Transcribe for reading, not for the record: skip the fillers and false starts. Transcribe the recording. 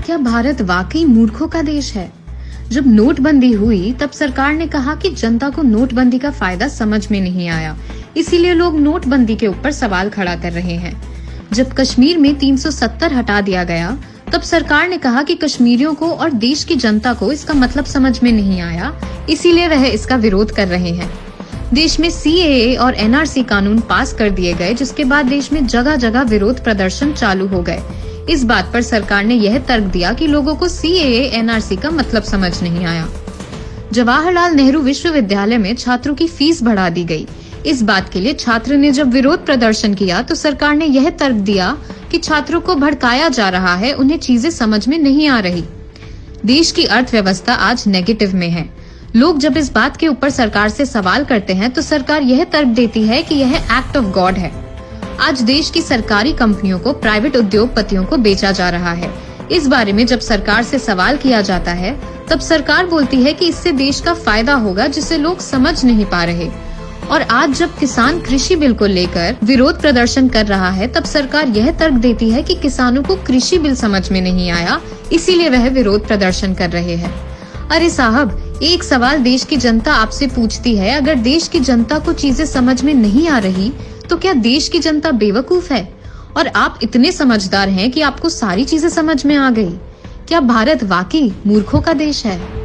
क्या भारत वाकई मूर्खों का देश है? जब नोटबंदी हुई तब सरकार ने कहा कि जनता को नोटबंदी का फायदा समझ में नहीं आया, इसीलिए लोग नोटबंदी के ऊपर सवाल खड़ा कर रहे हैं। जब कश्मीर में 370 हटा दिया गया तब सरकार ने कहा कि कश्मीरियों को और देश की जनता को इसका मतलब समझ में नहीं आया, इसीलिए वह इसका विरोध कर रहे हैं। देश में CAA और NRC कानून पास कर दिए गए, जिसके बाद देश में जगह जगह विरोध प्रदर्शन चालू हो गए। इस बात पर सरकार ने यह तर्क दिया कि लोगों को CAA NRC का मतलब समझ नहीं आया। जवाहरलाल नेहरू विश्वविद्यालय में छात्रों की फीस बढ़ा दी गई। इस बात के लिए छात्र ने जब विरोध प्रदर्शन किया तो सरकार ने यह तर्क दिया कि छात्रों को भड़काया जा रहा है, उन्हें चीजें समझ में नहीं आ रही। देश की अर्थव्यवस्था आज नेगेटिव में है। लोग जब इस बात के ऊपर सरकार से सवाल करते हैं तो सरकार यह तर्क देती है कि यह एक्ट ऑफ गॉड है। आज देश की सरकारी कंपनियों को प्राइवेट उद्योगपतियों को बेचा जा रहा है। इस बारे में जब सरकार से सवाल किया जाता है तब सरकार बोलती है कि इससे देश का फायदा होगा, जिसे लोग समझ नहीं पा रहे। और आज जब किसान कृषि बिल को लेकर विरोध प्रदर्शन कर रहा है तब सरकार यह तर्क देती है कि किसानों को कृषि बिल समझ में नहीं आया, इसीलिए वह विरोध प्रदर्शन कर रहे हैं। अरे साहब, एक सवाल देश की जनता आपसे पूछती है, अगर देश की जनता को चीजें समझ में नहीं आ रही तो क्या देश की जनता बेवकूफ है? और आप इतने समझदार हैं कि आपको सारी चीजें समझ में आ गई। क्या भारत वाकई मूर्खों का देश है?